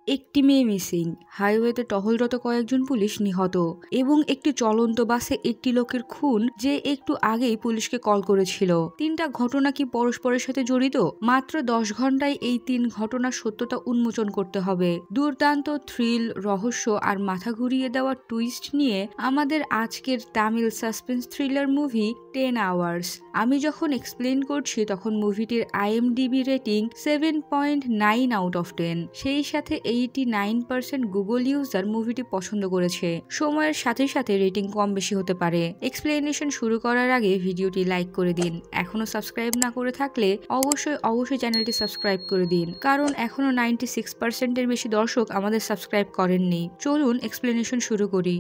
একটি মেয়ে মিসিং, হাইওয়েতে টহলরত কয়েকজন পুলিশ নিহত এবং একটি চলন্ত বাসে একটি লোকের খুন যে একটু আগেই পুলিশকে কল করেছিল। তিনটা ঘটনা কি পরস্পরের সাথে জড়িত? মাত্র 10 ঘন্টায় এই 3 ঘটনার সত্যতা উন্মোচন করতে হবে। দুর্দান্ত থ্রিল, রহস্য আর মাথা ঘুরিয়ে দেওয়া টুইস্ট নিয়ে আমাদের আজকের Tamil suspense thriller movie 10 hours. আমি যখন এক্সপ্লেন করছি তখন মুভিটির IMDb রেটিং 7.9 আউট অফ 10। সেই সাথে 89% গুগল ইউজার মুভিটি পছন্দ করেছে। সময়ের সাথে সাথে রেটিং কম বেশি হতে পারে। এক্সপ্লেনেশন শুরু করার আগে ভিডিওটি লাইক করে দিন। এখনো সাবস্ক্রাইব না করে থাকলে অবশ্যই চ্যানেলটি সাবস্ক্রাইব করে দিন, কারণ এখনো 96%-এর বেশি দর্শক আমাদের সাবস্ক্রাইব করেননি। চলুন এক্সপ্লেনেশন শুরু করি।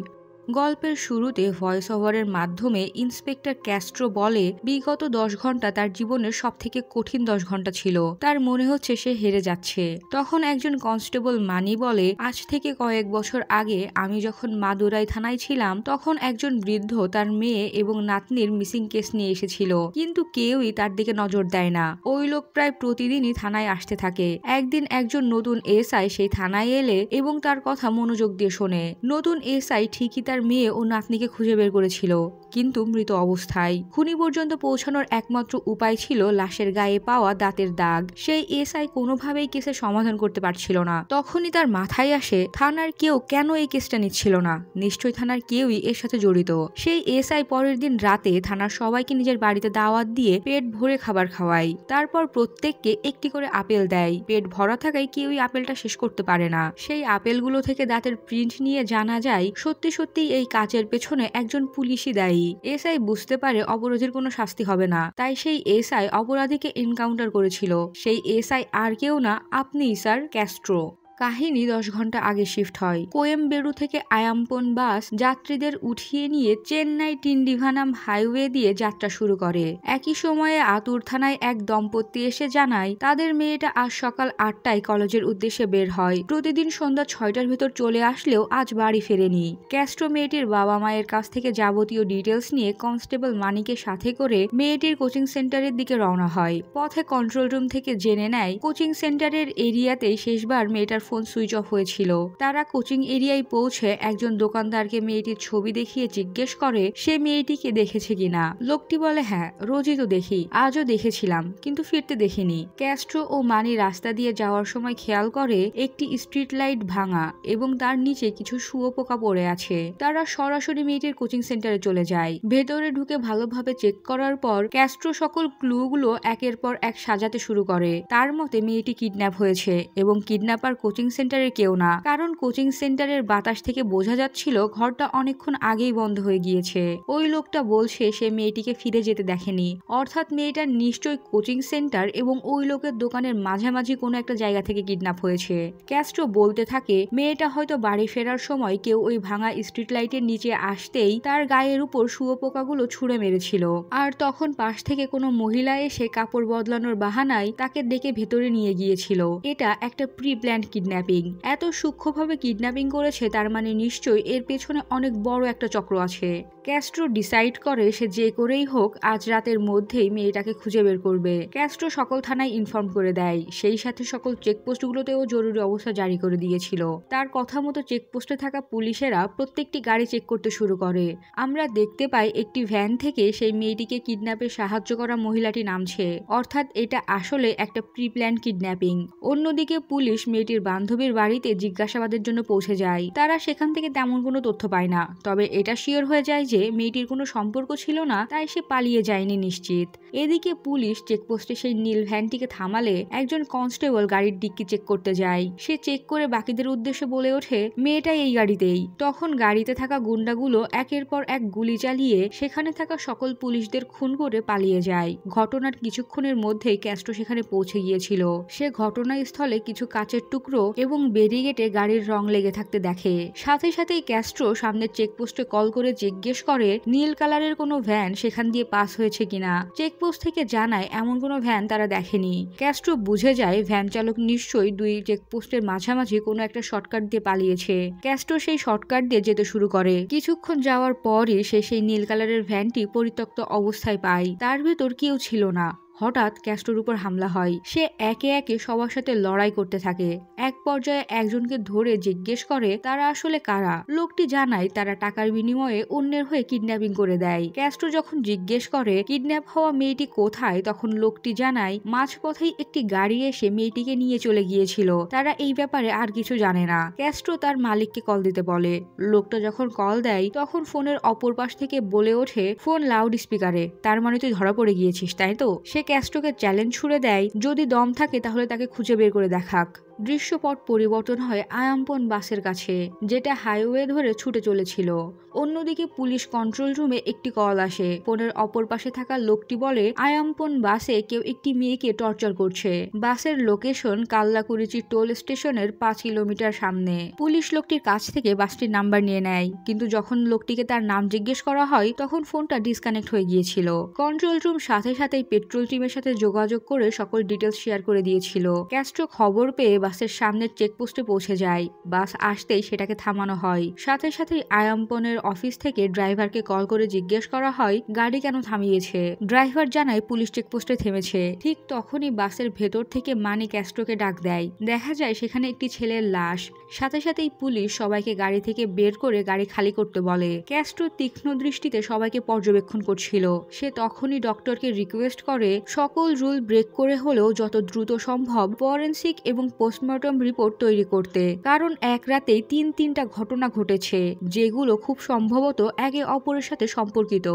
গল্পের শুরুতে ভয়েস ওভারের মাধ্যমে ইন্সপেক্টর ক্যাস্ট্রো বলে বিগত 10 ঘন্টা তার জীবনের সবথেকে কঠিন 10 ঘন্টা ছিল। তার মনে হচ্ছে সে হেরে যাচ্ছে। তখন একজন কনস্টেবল মানি বলে, আজ থেকে কয়েক বছর আগে আমি যখন মাদুরাই থানায় ছিলাম তখন একজন বৃদ্ধ তার মেয়ে এবং নাতনির মিসিং কেস নিয়ে এসেছিল, কিন্তু কেউই তার দিকে নজর দেয় না। ওই লোক প্রায় প্রতিদিনই থানায় আসতে থাকে। একদিন একজন নতুন এসআই সেই থানায় এলে এবং তার কথা মনোযোগ দিয়ে শোনে। নতুন এসআই ঠিকই তার মেয়ে ও নাতনিকে খুঁজে বের করেছিল, কিন্তু মৃত অবস্থায়। খুনি পর্যন্ত পৌঁছানোর একমাত্র উপায় ছিল লাশের গায়ে পাওয়া দাঁতের দাগ। সেই এসআই কোনোভাবেই কেসের সমাধান করতে পারছিল না। তখনই তার মাথায় আসে, থানার কেউ কেন এই কেসটা নিচ্ছিল না? নিশ্চয়ই থানার কেউই এর সাথে জড়িত। সেই এসআই পরের দিন রাতে থানার সবাইকে নিজের বাড়িতে দাওয়াত দিয়ে পেট ভরে খাবার খাওয়ায়। তারপর প্রত্যেককে একটি করে আপেল দেয়। পেট ভরা থাকায় কেউই আপেলটা শেষ করতে পারে না। সেই আপেলগুলো থেকে দাঁতের প্রিন্ট নিয়ে জানা যায় সত্যি সত্যি এই কাজের পেছনে একজন পুলিশই দায়ী। এসআই বুঝতে পারে অপরাধীর কোনো শাস্তি হবে না, তাই সেই এসআই অপরাধীকে এনকাউন্টার করেছিল। সেই এসআই আর কেউ না, আপনিই স্যার ক্যাস্ট্রো। কাহিনী 10 ঘন্টা আগে শিফট হয়। কোয়েম্বেড়ু থেকে আয়াম্পন বাস যাত্রীদের উঠিয়ে নিয়ে চেন্নাই টিন্ডিভানাম হাইওয়ে দিয়ে যাত্রা শুরু করে। একই সময়ে আতুর থানায় এক দম্পতি এসে জানায় তাদের মেয়েটা আজ সকাল 8টায় কলেজের উদ্দেশ্যে বের হয়। প্রতিদিন সন্ধ্যা 6টার ভেতর চলে আসলেও আজ বাড়ি ফেরেনি। ক্যাস্ট্রো মেয়েটির বাবা মায়ের কাছ থেকে যাবতীয় ডিটেলস নিয়ে কনস্টেবল মানিকে সাথে করে মেয়েটির কোচিং সেন্টারের দিকে রওনা হয়। পথে কন্ট্রোল রুম থেকে জেনে নেয় কোচিং সেন্টারের এরিয়াতেই শেষবার মেয়েটার ফোন সুইচ অফ হয়েছিল। তারা কোচিং এরিয়ায় পৌঁছে একজন দোকানদারকে মেয়েটির ছবি দেখিয়ে জিজ্ঞেস করে সে মেয়েটিকে দেখেছে কিনা। লোকটি বলে, হ্যাঁ, রোজই তো দেখি, আজও দেখেছিলাম, কিন্তু ফিরতে দেখিনি। ক্যাস্ট্রো ও মানি রাস্তা দিয়ে যাওয়ার সময় খেয়াল করে একটি স্ট্রিট লাইট ভাঙা এবং তার নিচে কিছু শুয়োপোকা পড়ে আছে। তারা সরাসরি মেয়েটির কোচিং সেন্টারে চলে যায়। ভেতরে ঢুকে ভালোভাবে চেক করার পর ক্যাস্ট্রো সকল ক্লুগুলো একের পর এক সাজাতে শুরু করে। তার মতে মেয়েটি কিডন্যাপ হয়েছে এবং কিডন্যাপার কোচিং সেন্টারের কেউ না, কারণ কোচিং সেন্টারের বাতাস থেকে বোঝা যাচ্ছিল ঘরটা অনেকক্ষণ আগেই বন্ধ হয়ে গিয়েছে। ওই লোকটা বলছে সে মেয়েটিকে ফিরে যেতে দেখেনি, অর্থাৎ মেয়েটার নিশ্চয়ই কোচিং সেন্টার এবং ওই লোকের দোকানের মাঝামাঝি কোনো একটা জায়গা থেকে কিডন্যাপ হয়েছে। ক্যাস্ট্রো বলতে থাকে মেয়েটা হয়তো বাড়ি ফেরার সময় কেউ ওই ভাঙা স্ট্রিট লাইটের নিচে আসতেই তার গায়ের উপর শুয়োপোকাগুলো ছুঁড়ে মেরেছিল, আর তখন পাশ থেকে কোনো মহিলা এসে কাপড় বদলানোর বাহানায় তাকে ডেকে ভেতরে নিয়ে গিয়েছিল। এটা একটা প্রি প্ল্যান্ড কিডন্যাপিং। এত সূক্ষ্মভাবে কিডন্যাপিং করেছে, তার মানে নিশ্চয়ই এর পেছনে অনেক বড় একটা চক্র আছে। ক্যাস্ট্রো ডিসাইড করে সে যে করেই হোক আজ রাতের মধ্যেই মেয়েটাকে খুঁজে বের করবে। ক্যাস্ট্রো সকল থানায় ইনফর্ম করে দেয়, সেই সাথে সকল চেকপোস্টগুলোতেও জরুরি অবস্থা জারি করে দিয়েছিল। তার কথা মতো চেকপোস্টে থাকা পুলিশেরা প্রত্যেকটি গাড়ি চেক করতে শুরু করে। আমরা দেখতে পাই একটি ভ্যান থেকে সেই মেয়েটিকে কিডন্যাপে সাহায্য করা মহিলাটি নামছে, অর্থাৎ এটা আসলে একটা প্রি প্ল্যান কিডন্যাপিং। অন্যদিকে পুলিশ মেয়েটির বান্ধবীর বাড়িতে জিজ্ঞাসাবাদের জন্য পৌঁছে যায়। তারা সেখান থেকে তেমন কোনো তথ্য পায় না, তবে এটা শিওর হয়ে যায় যে মেয়েটির কোনো সম্পর্ক ছিল না, তাই সে পালিয়ে যায়নি নিশ্চিত। এদিকে পুলিশ চেকপোস্টে সেই নীল ভ্যানটিকে থামালে একজন কনস্টেবল গাড়ির ডিক্কি চেক করতে যায়। সে চেক করে বাকিদের উদ্দেশ্যে বলে ওঠে মেয়েটাই এই গাড়িতেই। তখন গাড়িতে থাকা গুন্ডাগুলো একের পর এক গুলি চালিয়ে সেখানে থাকা সকল পুলিশদের খুন করে পালিয়ে যায়। ঘটনার কিছুক্ষণের মধ্যেই ক্যাস্ট্রো সেখানে পৌঁছে গিয়েছিল। সে ঘটনাস্থলে কিছু কাচের টুকরো এবং ব্যারিকেডে গাড়ির রং লেগে থাকতে দেখে। সাথে সাথেই ক্যাস্ট্রো সামনের চেকপোস্টে কল করে জিজ্ঞেস করে নীল কালারের কোনো ভ্যান সেখান দিয়ে পাস হয়েছে কিনা। চেকপোস্ট থেকে জানায় এমন কোনো ভ্যান তারা দেখেনি। ক্যাস্ট্রো বুঝে যায় ভ্যান চালক নিশ্চয়ই দুই চেকপোস্টের মাঝামাঝি কোনো একটা শর্টকাট দিয়ে পালিয়েছে। ক্যাস্ট্রো সেই শর্টকাট দিয়ে যেতে শুরু করে। কিছুক্ষণ যাওয়ার পরই সে সেই নীল কালারের ভ্যানটি পরিত্যক্ত অবস্থায় পায়। তার ভেতর কেউ ছিল না, হঠাৎ ক্যাস্ট্রোর উপর হামলা হয়। সে একে একে সবার সাথে লড়াই করতে থাকে। এক পর্যায়ে একজনকে ধরে জিজ্ঞেস করে তারা আসলে কারা। লোকটি জানায় তারা টাকার বিনিময়ে অন্যের হয়ে কিডন্যাপিং করে দেয়। ক্যাস্ট্রো যখন জিজ্ঞেস করে কিডন্যাপ হওয়া মেয়েটি কোথায়, তখন লোকটি জানায় মাঝপথেই একটি গাড়ি এসে মেয়েটিকে নিয়ে চলে গিয়েছিল। তারা এই ব্যাপারে আর কিছু জানে না। ক্যাস্ট্রো তার মালিককে কল দিতে বলে। লোকটা যখন কল দেয় তখন ফোনের অপর পাশ থেকে বলে ওঠে ফোন লাউড স্পিকারে, তার মানে তুই ধরা পড়ে গিয়েছিস তাই তো। সে ক্যাস্ট্রোকে চ্যালেঞ্জ ছুড়ে দেয় যদি দম থাকে তাহলে তাকে খুঁজে বের করে দেখাক। দৃশ্যপট পরিবর্তন হয় আয়াম্পন বাসের কাছে, যেটা হাইওয়ে ধরে ছুটে চলেছিল। অন্যদিকে পুলিশ কন্ট্রোল রুমে একটি কল আসে। ফোনের অপর পাশে থাকা লোকটি বলে আয়াম্পন বাসে কেউ একটি মেয়েকে টর্চার করছে। বাসের লোকেশন কাল্লাকুরিচি টোল স্টেশনের 5 কিলোমিটার সামনে। পুলিশ লোকটির কাছ থেকে বাসটির নাম্বার নিয়ে নেয়, কিন্তু যখন লোকটিকে তার নাম জিজ্ঞেস করা হয় তখন ফোনটা ডিসকানেক্ট হয়ে গিয়েছিল। কন্ট্রোল রুম সাথে সাথেই পেট্রোল টিমের সাথে যোগাযোগ করে সকল ডিটেলস শেয়ার করে দিয়েছিল। ক্যাস্ট্রো খবর পেয়ে বাসের সামনের চেকপোস্টে পৌঁছে যায়। বাস আসতেই সেটাকে থামানো হয়। সাথে সাথেই আয়াম্পনের অফিস থেকে ড্রাইভারকে কল করে জিজ্ঞেস করা হয় গাড়ি কেন থামিয়েছে। ড্রাইভার জানায় পুলিশ চেকপোস্টে থেমেছে। ঠিক তখনই বাসের ভেতর থেকে মানি ক্যাস্ট্রোকে ডাক দেয়। দেখা যায় সেখানে একটি ছেলের লাশ। সাথে সাথেই পুলিশ সবাইকে গাড়ি থেকে বের করে গাড়ি খালি করতে বলে। ক্যাস্ট্রো তীক্ষ্ণ দৃষ্টিতে সবাইকে পর্যবেক্ষণ করছিল। সে তখনই ডক্টরকে রিকোয়েস্ট করে সকল রুল ব্রেক করে হলেও যত দ্রুত সম্ভব ফরেনসিক এবং পোস্টমর্টম রিপোর্ট তৈরি করতে, কারণ এক রাতেই তিনটা ঘটনা ঘটেছে যেগুলো খুব সম্ভবত একে অপরের সাথে সম্পর্কিত।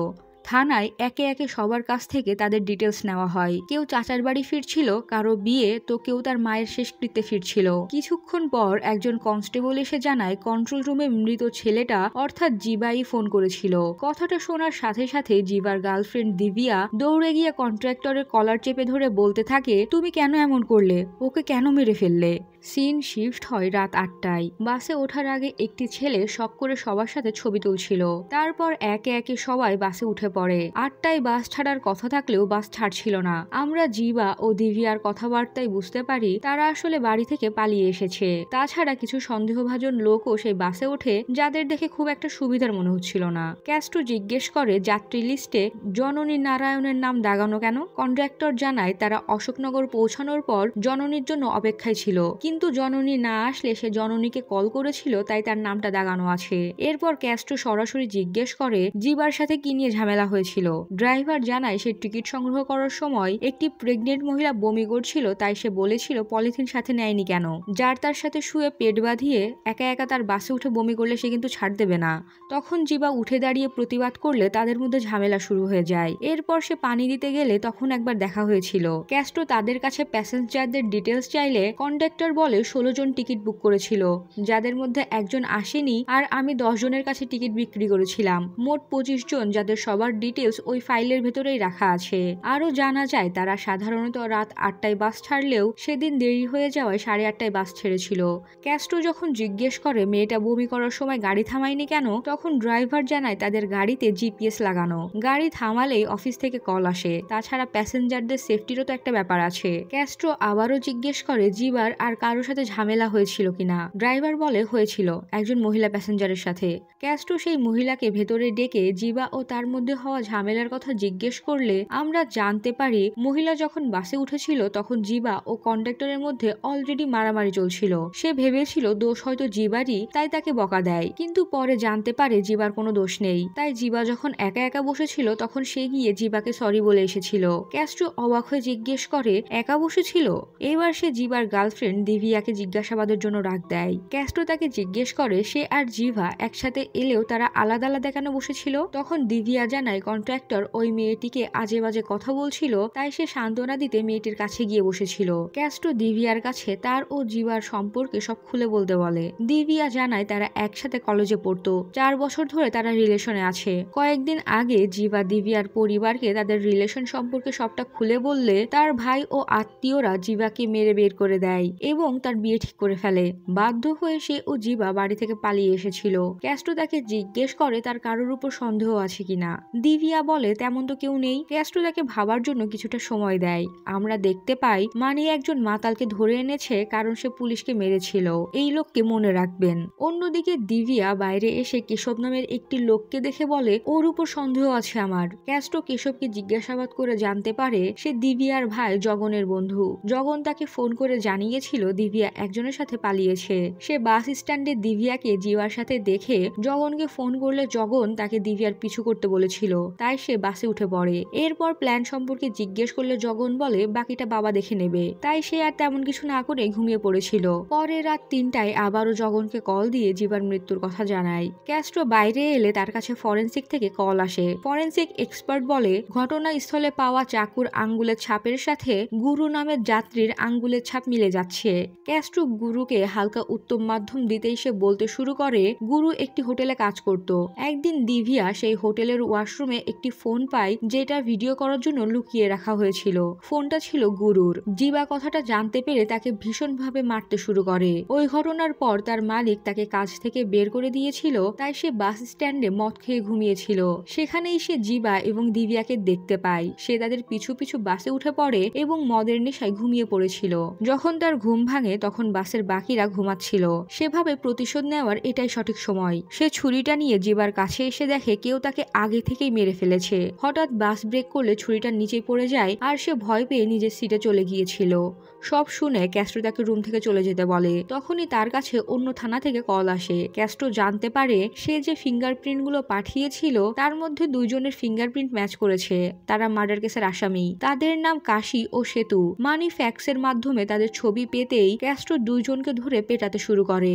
থানায় একে একে সবার কাছ থেকে তাদের ডিটেলস নেওয়া হয়। কেউ চাচার বাড়ি ফিরছিল, কারো বিয়ে, তো কেউ তার মায়ের শেষকৃত্যে ফিরছিল। কিছুক্ষণ পর একজন কনস্টেবল এসে জানায় কন্ট্রোল রুমে মৃত ছেলেটা অর্থাৎ জিবাই ফোন করেছিল। কথাটা শোনার সাথে সাথে জিবার গার্লফ্রেন্ড দিবিয়া দৌড়ে গিয়ে কন্ট্রাক্টরের কলার চেপে ধরে বলতে থাকে তুমি কেন এমন করলে, ওকে কেন মেরে ফেললে। সিন শিফট হয় রাত 8টায়। বাসে ওঠার আগে একটি ছেলে শখ করে সবার সাথে ছবি তুলছিল। তারপর একে একে সবাই বাসে উঠে পড়ে। 8টায় বাস ছাড়ার কথা থাকলেও বাস ছাড়ছিল না। আমরা জিবা ও দিভিয়ার কথাবার্তায় বুঝতে পারি তারা আসলে বাড়ি থেকে পালিয়ে এসেছে। তাছাড়া কিছু সন্দেহভাজন লোকও সেই বাসে ওঠে যাদের দেখে খুব একটা সুবিধার মনে হচ্ছিল না। ক্যাস্ট্রো জিজ্ঞেস করে যাত্রী লিস্টে জননী নারায়ণের নাম দাগানো কেন। কন্ট্রাক্টর জানায় তারা অশোকনগর পৌঁছানোর পর জননীর জন্য অপেক্ষায় ছিল, কিন্তু জননী না আসলে সে জননীকে কল করেছিল, তাই তার নামটা দাগানো আছে। এরপর ক্যাস্ট্রো সরাসরি জিজ্ঞেস করে জিবার সাথে কি নিয়ে ঝামেলা হয়েছিল। ড্রাইভার জানায় সে টিকিট সংগ্রহ করার সময় একটি প্রেগনেন্ট মহিলা বমি করছিল, তাই সে বলেছিল পলিথিন সাথে নেয়নি কেন। যার তার সাথে শুয়ে পেট বাঁধিয়ে একা একা তার বাসে উঠে বমি করলে সে কিন্তু ছাড় দেবে না। তখন জিবা উঠে দাঁড়িয়ে প্রতিবাদ করলে তাদের মধ্যে ঝামেলা শুরু হয়ে যায়। এরপর সে পানি দিতে গেলে তখন একবার দেখা হয়েছিল। ক্যাস্ট্রো তাদের কাছে প্যাসেঞ্জারদের ডিটেলস চাইলে কন্ডাক্টর বলে 16 জন টিকিট বুক করেছিল, যাদের মধ্যে একজন আসেনি, আর আমি 10 জনের কাছে টিকিট বিক্রি করেছিলাম। মোট 25 জন, যাদের সবার ডিটেলস ওই ফাইলের ভেতরেই রাখা আছে। আরও জানা যায় তারা সাধারণত রাত 8টায় বাস ছাড়লেও সেদিন দেরি হয়ে যাওয়ায় 8:30টায় বাস ছেড়েছিল। ক্যাস্ট্রো যখন জিজ্ঞেস করে মেয়েটা বমি করার সময় গাড়ি থামায়নি কেন, তখন ড্রাইভার জানায় তাদের গাড়িতে জিপিএস লাগানো। গাড়ি থামালেই অফিস থেকে কল আসে। তাছাড়া প্যাসেঞ্জারদের সেফটিরও তো একটা ব্যাপার আছে। ক্যাস্ট্রো আবারও জিজ্ঞেস করে জিবার আর কারোর সাথে ঝামেলা হয়েছিল কিনা। ড্রাইভার বলে হয়েছিল, একজন মহিলা প্যাসেঞ্জারের সাথে। ক্যাস্ট্রো সেই মহিলাকে ভেতরে ডেকে জিবা ও তার মধ্যে হওয়া ঝামেলার কথা জিজ্ঞেস করলে আমরা জানতে পারি মহিলা যখন বাসে উঠেছিল তখন জিবা ও কন্ডাক্টরের মধ্যে অলরেডি মারামারি চলছিল। সে ভেবেছিল দোষ হয়তো জিবারই, তাই তাকে বকা দেয়, কিন্তু পরে জানতে পারে জিবার কোনো দোষ নেই। তাই জিবা যখন একা একা বসেছিল তখন সে গিয়ে জিবাকে সরি বলে এসেছিল। ক্যাস্ট্রো অবাক হয়ে জিজ্ঞেস করে একা বসেছিল। এবার সে জিবার গার্লফ্রেন্ড দিভিয়াকে জিজ্ঞাসাবাদের জন্য ডাক দেয়। ক্যাস্ট্রো তাকে জিজ্ঞেস করে সে আর জিভা একসাথে এলেও তারা আলাদা আলাদা কেন বসেছিল। তখন দিভিয়া জানায় কন্ট্রাক্টর ওই মেয়েটিকে আজে বাজে কথা বলছিল, তাই সে সান্ত্বনা দিতে মেয়েটির কাছে গিয়ে বসেছিল। ক্যাস্ট্রো দিভিয়ার কাছে তার ও জিবার সম্পর্কে সব খুলে বলতে বলে। দিভিয়া জানায় তারা একসাথে কলেজে পড়তো, 4 বছর ধরে তারা রিলেশনে আছে। কয়েকদিন আগে জিবা দিভিয়ার পরিবারকে তাদের রিলেশন সম্পর্কে সবটা খুলে বললে তার ভাই ও আত্মীয়রা জিবাকে মেরে বের করে দেয় এবং এবং তার বিয়ে ঠিক করে ফেলে। বাধ্য হয়ে সে ও জিবা বাড়ি থেকে পালিয়ে এসেছিল। ক্যাস্ট্রো তাকে জিজ্ঞেস করে তার কারোর উপর সন্দেহ আছে কিনা। দিভিয়া বলে তেমন তো কেউ নেই। ক্যাস্ট্রো তাকে ভাবার জন্য কিছুটা সময় দেয়। আমরা দেখতে পাই মানি একজন মাতালকে ধরে এনেছে কারণ সে পুলিশকে মেরেছিল। এই লোককে মনে রাখবেন। অন্যদিকে দিভিয়া বাইরে এসে কেশব নামের একটি লোককে দেখে বলে ওর উপর সন্দেহ আছে আমার। ক্যাস্ট্রো কেশবকে জিজ্ঞাসাবাদ করে জানতে পারে সে দিভিয়ার ভাই জগনের বন্ধু। জগন তাকে ফোন করে জানিয়েছিল দিভিয়া একজনের সাথে পালিয়েছে। সে বাস স্ট্যান্ডে দিভিয়াকে জিবার সাথে দেখে জগনকে ফোন করলে জগন তাকে দিভিয়ার পিছু করতে বলেছিল, তাই সে বাসে উঠে পড়ে। এরপর প্ল্যান সম্পর্কে জিজ্ঞেস করলে জগন বলে বাকিটা বাবা দেখে নেবে, তাই সে আর তেমন কিছু না করে ঘুমিয়ে পড়েছিল। পরে রাত 3টায় আবারও জগনকে কল দিয়ে জিবার মৃত্যুর কথা জানায়। ক্যাস্ট্রো বাইরে এলে তার কাছে ফরেন্সিক থেকে কল আসে। ফরেন্সিক এক্সপার্ট বলে ঘটনাস্থলে পাওয়া চাকুর আঙ্গুলের ছাপের সাথে গুরু নামের যাত্রীর আঙ্গুলের ছাপ মিলে যাচ্ছে। ক্যাস্ট্রো গুরুকে হালকা উত্তম মাধ্যম দিতেই সে বলতে শুরু করে গুরু একটি হোটেলে কাজ করত। একদিন দিভিয়া সেই হোটেলের ওয়াশরুমে একটি ফোন পায় যেটা ভিডিও করার জন্য লুকিয়ে রাখা হয়েছিল। ফোনটা ছিল গুরুর। জিবা কথাটা জানতে পেরে তাকে ভীষণভাবে মারতে শুরু করে। ওই ঘটনার পর তার মালিক তাকে কাজ থেকে বের করে দিয়েছিল, তাই সে বাস স্ট্যান্ডে মদ খেয়ে ঘুমিয়েছিল। সেখানেই সে জিবা এবং দিভিয়াকে দেখতে পায়। সে তাদের পিছু পিছু বাসে উঠে পড়ে এবং মদের নেশায় ঘুমিয়ে পড়েছিল। যখন তার ঘুম ভাঙে তখন বাসের বাকিরা ঘুমাচ্ছিল। সেভাবে প্রতিশোধ নেওয়ার এটাই সঠিক সময়। সে ছুরিটা নিয়ে জিবার কাছে এসে দেখে কেউ তাকে আগে থেকেই মেরে ফেলেছে। হঠাৎ বাস ব্রেক করলে ছুরিটা নিচে পড়ে যায় আর সে ভয় পেয়ে নিজের সিটে চলে গিয়েছিল। সব শুনে ক্যাস্ট্রো তাকে রুম থেকে চলে যেতে বলে। তখনই তার কাছে অন্য থানা থেকে কল আসে। ক্যাস্ট্রো জানতে পারে সে যে ফিঙ্গারপ্রিন্টগুলো পাঠিয়েছিল তার মধ্যে দুইজনের ফিঙ্গারপ্রিন্ট ম্যাচ করেছে। তারা মার্ডার কেসের আসামি। তাদের নাম কাশি ও সেতু। মানি ফ্যাক্সের মাধ্যমে তাদের ছবি পেতেই ক্যাস্ট্রো দুইজনকে ধরে পেটাতে শুরু করে।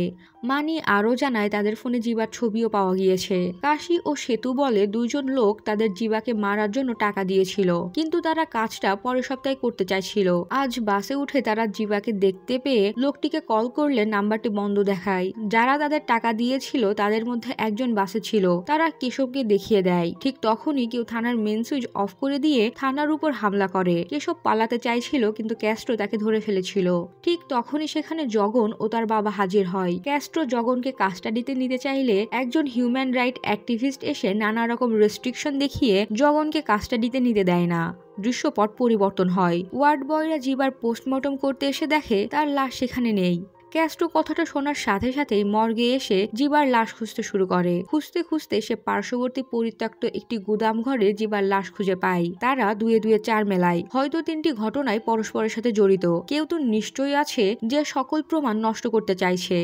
মানি আরও জানায় তাদের ফোনে জিবার ছবিও পাওয়া গিয়েছে। কাশি ও সেতু বলে দুইজন লোক তাদের জিবাকে মারার জন্য টাকা দিয়েছিল, কিন্তু তারা কাজটা পরের সপ্তাহে করতে চাইছিল। আজ বাসে উঠে তারা জিবাকে দেখতে পেয়ে লোকটিকে কল করলে নাম্বারটি বন্ধ দেখায়। যারা তাদের টাকা দিয়েছিল তাদের মধ্যে একজন বাসে ছিল। তারা কেশবকে দেখিয়ে দেয়। ঠিক তখনই কেউ থানার মেন সুইচ অফ করে দিয়ে থানার উপর হামলা করে। কেশব পালাতে চাইছিল কিন্তু ক্যাস্ট্রো তাকে ধরে ফেলেছিল। ঠিক তখনই সেখানে জগন ও তার বাবা হাজির হয়। ক্যাস্ট্রো জগনকে কাস্টাডিতে নিতে চাইলে একজন হিউম্যান রাইট অ্যাক্টিভিস্ট এসে নানা রকম রেস্ট্রিকশন দেখিয়ে জগনকে কাস্টাডিতে নিতে দেয় না। দৃশ্যপট পরিবর্তন হয়। ওয়ার্ড বয়রা জিবার পোস্টমর্টম করতে এসে দেখে তার লাশ সেখানে নেই। ক্যাস্ট্রো কথাটা শোনার সাথে সাথেই মর্গে এসে জিবার লাশ খুঁজতে শুরু করে। খুঁজতে খুঁজতে সে পার্শ্ববর্তী পরিত্যক্ত একটি গুদাম ঘরে জিবার লাশ খুঁজে পায়। তারা দুয়ে দুয়ে 4 মেলায়। হয়তো 3টি ঘটনায় পরস্পরের সাথে জড়িত। কেউ তো নিশ্চয়ই আছে যে সকল প্রমাণ নষ্ট করতে চাইছে।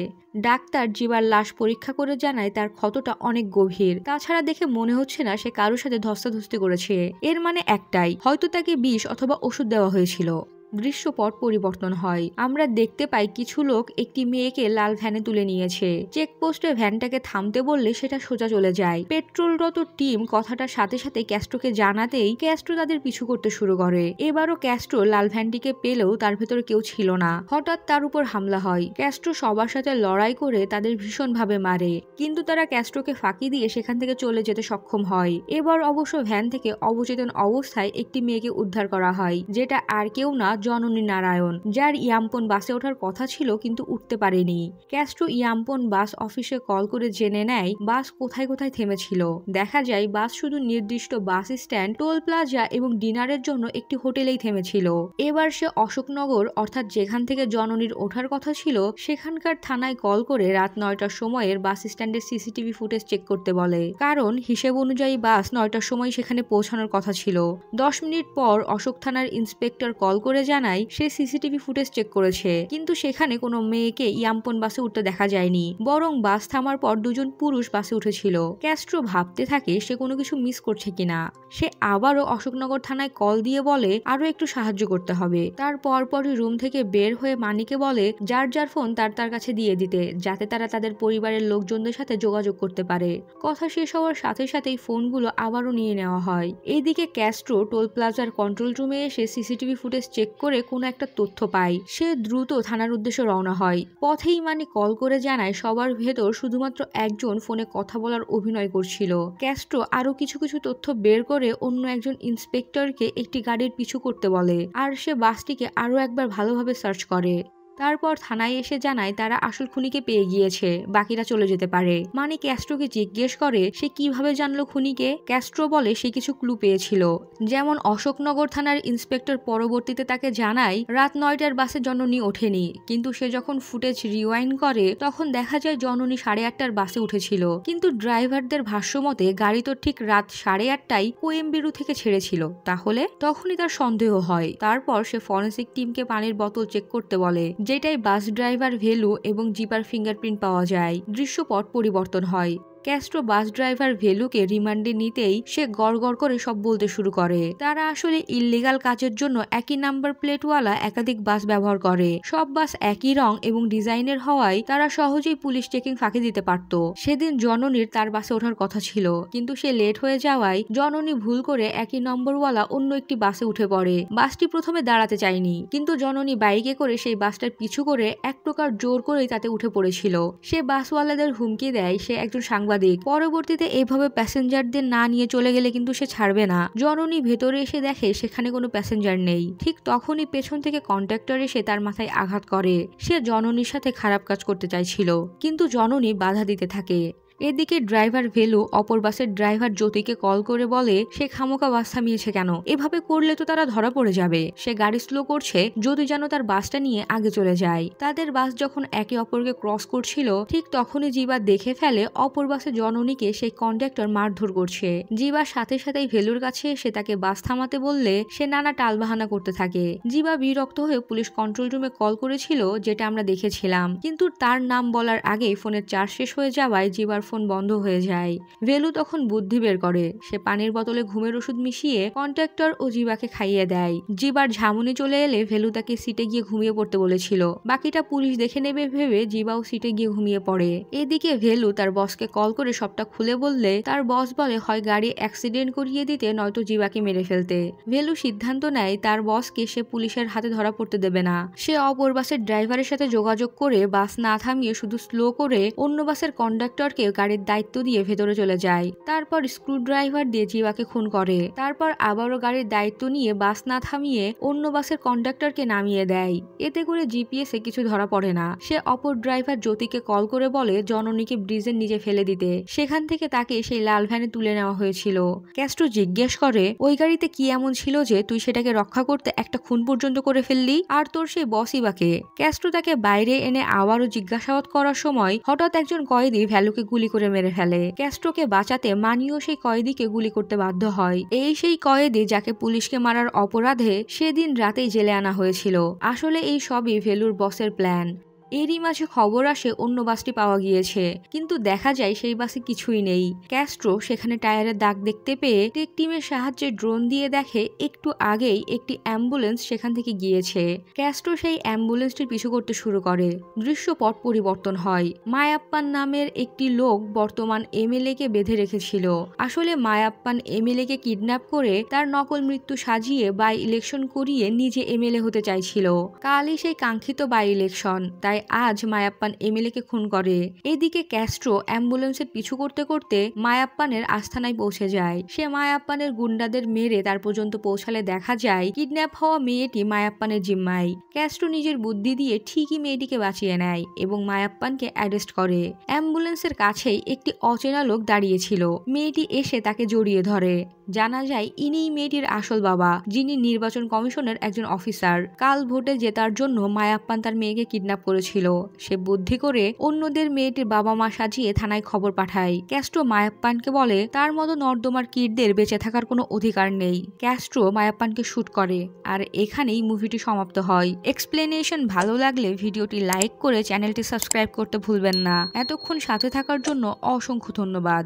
ডাক্তার জিবার লাশ পরীক্ষা করে জানায় তার ক্ষতটা অনেক গভীর। তাছাড়া দেখে মনে হচ্ছে না সে কারোর সাথে ধস্তাধস্তি করেছে। এর মানে একটাই, হয়তো তাকে বিষ অথবা ওষুধ দেওয়া হয়েছিল। দৃশ্যপট পরিবর্তন হয়। আমরা দেখতে পাই কিছু লোক একটি মেয়েকে লাল ভ্যানে তুলে নিয়েছে। চেকপোস্টে ভ্যানটাকে থামতে বললে সেটা সোজা চলে যায়। পেট্রোলরত টিম কথাটার সাথে সাথে ক্যাস্ট্রোকে জানাতেই ক্যাস্ট্রো তাদের পিছু করতে শুরু করে। এবারও ক্যাস্ট্রো লাল ভ্যানটিকে পেলেও তার ভেতরে কেউ ছিল না। হঠাৎ তার উপর হামলা হয়। ক্যাস্ট্রো সবার সাথে লড়াই করে তাদের ভীষণভাবে মারে, কিন্তু তারা ক্যাস্ট্রোকে ফাঁকি দিয়ে সেখান থেকে চলে যেতে সক্ষম হয়। এবার অবশ্য ভ্যান থেকে অবচেতন অবস্থায় একটি মেয়েকে উদ্ধার করা হয়, যেটা আর কেউ না, জননী নারায়ণ, যার ইয়াম্পন বাসে ওঠার কথা ছিল কিন্তু উঠতে পারেনি। ক্যাস্ট্রো ইয়াম্পন বাস অফিসে কল করে জেনে নেয় বাস কোথায় কোথায় থেমেছিল। দেখা যায় বাস শুধু নির্দিষ্ট বাস স্ট্যান্ড, টোল প্লাজা এবং ডিনারের জন্য একটি হোটেলেই থেমেছিল। এবার সে অশোকনগর অর্থাৎ যেখান থেকে জননীর ওঠার কথা ছিল সেখানকার থানায় কল করে রাত 9টার সময়ের বাস স্ট্যান্ডের সিসিটিভি ফুটেজ চেক করতে বলে, কারণ হিসেব অনুযায়ী বাস 9টার সময় সেখানে পৌঁছানোর কথা ছিল। 10 মিনিট পর অশোক থানার ইন্সপেক্টর কল করে জানায় সে সিসিটিভি ফুটেজ চেক করেছে, কিন্তু সেখানে কোনো মেয়েকে ইয়াম্পন বাসে উঠতে দেখা যায়নি, বরং বাস থামার পর দুজন পুরুষ বাসে উঠেছিল। ক্যাস্ট্রো ভাবতে থাকে সে কোনো কিছু মিস করছে কিনা। সে আবারও অশোকনগর থানায় কল দিয়ে বলে আরো একটু সাহায্য করতে হবে। তার পরপরই রুম থেকে বের হয়ে মানিকে বলে যার যার ফোন তার কাছে দিয়ে দিতে, যাতে তারা তাদের পরিবারের লোকজনদের সাথে যোগাযোগ করতে পারে। কথা শেষ হওয়ার সাথে সাথেই ফোনগুলো আবারও নিয়ে নেওয়া হয়। এইদিকে ক্যাস্ট্রো টোল প্লাজার কন্ট্রোল রুমে এসে সিসিটিভি ফুটেজ চেক করে কোনো একটা তথ্য পায়। সে দ্রুত থানার উদ্দেশ্যে রওনা হয়। পথেই মানি কল করে জানায় সবার ভেতর শুধুমাত্র একজন ফোনে কথা বলার অভিনয় করছিল। ক্যাস্ট্রো আরো কিছু তথ্য বের করে অন্য একজন ইন্সপেক্টরকে একটি গাড়ির পিছু করতে বলে, আর সে বাসটিকে আরো একবার ভালোভাবে সার্চ করে। তারপর থানায় এসে জানায় তারা আসল খুনিকে পেয়ে গিয়েছে, বাকিরা চলে যেতে পারে। মানে ক্যাস্ট্রোকে জিজ্ঞেস করে সে কিভাবে জানলো খুনিকে। ক্যাস্ট্রো বলে সে কিছু ক্লু পেয়েছিল, যেমন অশোকনগর থানার ইন্সপেক্টর পরবর্তীতে তাকে জানায় রাত 9টার বাসে জননী ওঠেনি, কিন্তু সে যখন ফুটেজ রিওয়াইন্ড করে তখন দেখা যায় জননী 8:30টার বাসে উঠেছিল। কিন্তু ড্রাইভারদের ভাষ্য মতে গাড়ি তো ঠিক রাত 8:30টায় কোয়েম্বেড়ু থেকে ছেড়েছিল, তাহলে তখনই তার সন্দেহ হয়। তারপর সে ফরেন্সিক টিমকে পানির বোতল চেক করতে বলে, যেটাই বাস ড্রাইভার ভেলু এবং জিপার ফিঙ্গারপ্রিন্ট পাওয়া যায়। দৃশ্যপট পরিবর্তন হয়। ক্যাস্ট্রো বাস ড্রাইভার ভেলুকে রিমান্ডে নিতেই সে গড়গড় করে সব বলতে শুরু করে। তারা আসলে ইল্লিগাল কাজের জন্য একই নাম্বার প্লেটওয়ালা একাধিক বাস ব্যবহার করে। সব বাস একই রং এবং ডিজাইনের হওয়ায় তারা সহজেই পুলিশ চেকিং ফাঁকি দিতে পারত। সেদিন জননীর তার বাসে ওঠার কথা ছিল, কিন্তু সে লেট হয়ে যাওয়ায় জননী ভুল করে একই নম্বরওয়ালা অন্য একটি বাসে উঠে পড়ে। বাসটি প্রথমে দাঁড়াতে চায়নি, কিন্তু জননী বাইকে করে সেই বাসটার পিছু করে এক প্রকার জোর করেই তাতে উঠে পড়েছিল। সে বাসওয়ালাদের হুমকি দেয় সে একজন সাংবাদিক। পরবর্তীতে এইভাবে প্যাসেঞ্জারদের না নিয়ে চলে গেলে কিন্তু সে ছাড়বে না। জননী ভেতরে এসে দেখে সেখানে কোনো প্যাসেঞ্জার নেই। ঠিক তখনই পেছন থেকে কন্ট্রাক্টর এসে তার মাথায় আঘাত করে। সে জননীর সাথে খারাপ কাজ করতে চাইছিল, কিন্তু জননী বাধা দিতে থাকে। এদিকে ড্রাইভার ভেলু অপর বাসের ড্রাইভার জ্যোতিকে কল করে বলে সে খামোকা বাস থামিয়েছে কেন, এভাবে করলে তো তারা ধরা পড়ে যাবে। সে গাড়ি স্লো করছে, জ্যোতি যেন তার বাসটা নিয়ে আগে চলে যায়। তাদের বাস যখন একে অপরকে ক্রস করছিল ঠিক তখনই জিবা দেখে ফেলে অপর বাসে জননীকে সেই কন্ডাক্টর মারধর করছে। জিবার সাথে সাথেই ভেলুর কাছে এসে তাকে বাস থামাতে বললে সে নানা টালবাহানা করতে থাকে। জিবা বিরক্ত হয়ে পুলিশ কন্ট্রোল রুমে কল করেছিল, যেটা আমরা দেখেছিলাম, কিন্তু তার নাম বলার আগেই ফোনের চার্জ শেষ হয়ে যাওয়ায় জিবার ফোন বন্ধ হয়ে যায়। ভেলু তখন বুদ্ধি বের করে। সে পানির বোতলে ঘুমের ওষুধ মিশিয়ে কন্ট্রাক্টর ও জিবাকে খাইয়ে দেয়। জিবার ঝামুনি চলে এলে ভেলু তাকে সিটে গিয়ে ঘুমিয়ে পড়তে বলেছিল। বাকিটা পুলিশ দেখে নেবে ভেবে জিবাও সিটে গিয়ে ঘুমিয়ে পড়ে। এদিকে ভেলু তার বসকে কল করে সবটা খুলে বললে তার বস বলে হয় গাড়ি অ্যাক্সিডেন্ট করিয়ে দিতে, নয়তো জিবাকে মেরে ফেলতে। ভেলু সিদ্ধান্ত নেয় তার বসকে সে পুলিশের হাতে ধরা পড়তে দেবে না। সে অপর বাসের ড্রাইভারের সাথে যোগাযোগ করে বাস না থামিয়ে শুধু স্লো করে অন্য বাসের কন্ডাক্টরকে গাড়ির দায়িত্ব দিয়ে ভেতরে চলে যায়। তারপর স্ক্রু ড্রাইভার দিয়ে জিবাকে খুন করে। তারপর আবারও গাড়ির দায়িত্ব নিয়ে বাস না থামিয়ে অন্য বাসের কন্ডাক্টরকে নামিয়ে দেয়। এতে করে জিপিএস এ কিছু ধরা পড়ে না। সে অপর ড্রাইভার জ্যোতিকে কল করে বলে জননীকে ব্রিজের নিচে ফেলে দিতে। সেখান থেকে তাকে সেই লাল ভ্যানে তুলে নেওয়া হয়েছিল। ক্যাস্ট্রো জিজ্ঞেস করে ওই গাড়িতে কি এমন ছিল যে তুই সেটাকে রক্ষা করতে একটা খুন পর্যন্ত করে ফেললি, আর তোর সেই বসই বাকে। ক্যাস্ট্রো তাকে বাইরে এনে আবারও জিজ্ঞাসাবাদ করার সময় হঠাৎ একজন কয়েদি ভ্যালুকে গুলি করে মেরে ফেলে। ক্যাস্ট্রোকে বাঁচাতে মানিও সেই কয়েদিকে গুলি করতে বাধ্য হয়। এই সেই কয়েদি যাকে পুলিশকে মারার অপরাধে সেদিন রাতেই জেলে আনা হয়েছিল। আসলে এই সবই ভেলুর বসের প্ল্যান। এরই মাঝে খবর আসে অন্য বাসটি পাওয়া গিয়েছে, কিন্তু দেখা যায় সেই বাসে কিছুই নেই। ক্যাস্ট্রো সেখানে টায়ারের দাগ দেখতে পেয়ে টেক টিমের সাহায্যে ড্রোন দিয়ে দেখে একটু আগেই একটি অ্যাম্বুলেন্স সেখান থেকে গিয়েছে। ক্যাস্ট্রো সেই অ্যাম্বুলেন্সটি পিছু করতে শুরু করে। দৃশ্যপট পরিবর্তন হয়। মায়াপ্পান নামের একটি লোক বর্তমান এমএলএ কে বেঁধে রেখেছিল। আসলে মায়াপ্পান এমএলএ কে কিডন্যাপ করে তার নকল মৃত্যু সাজিয়ে বাই ইলেকশন করিয়ে নিজে এমএলএ হতে চাইছিল। কালই সেই কাঙ্ক্ষিত বাই ইলেকশন, তাই আজ মায়াপ্পান এমএলএ কে খুন করে। এদিকে ক্যাস্ট্রো অ্যাম্বুলেন্সের পিছু করতে করতে মায়াপ্পানের আস্থানায় পৌঁছে যায়। সে মায়াপ্পানের গুন্ডাদের মেরে তার পর্যন্ত পৌঁছালে দেখা যায় কিডন্যাপ হওয়া মেয়েটি মায়াপ্পানের জিম্মায়। ক্যাস্ট্রো নিজের বুদ্ধি দিয়ে ঠিকই মেয়েটিকে বাঁচিয়ে নেয় এবং মায়াপ্পানকে অ্যারেস্ট করে। অ্যাম্বুলেন্সের কাছেই একটি অচেনা লোক দাঁড়িয়েছিল। মেয়েটি এসে তাকে জড়িয়ে ধরে। জানা যায় ইনিই মেয়েটির আসল বাবা, যিনি নির্বাচন কমিশনের একজন অফিসার। কাল ভোটে জেতার জন্য মায়াপ্পান তার মেয়েকে কিডন্যাপ করেছিল। সে বুদ্ধি করে অন্যদের মেয়েটির বাবা মা সাজিয়ে থানায় খবর পাঠায়। ক্যাস্ট্রো মায়াপ্পানকে বলে তার মতো নর্দমার কিডদের বেঁচে থাকার কোনো অধিকার নেই। ক্যাস্ট্রো মায়াপ্পানকে শুট করে। আর এখানেই মুভিটি সমাপ্ত হয়। এক্সপ্লেনেশন ভালো লাগলে ভিডিওটি লাইক করে চ্যানেলটি সাবস্ক্রাইব করতে ভুলবেন না। এতক্ষণ সাথে থাকার জন্য অসংখ্য ধন্যবাদ।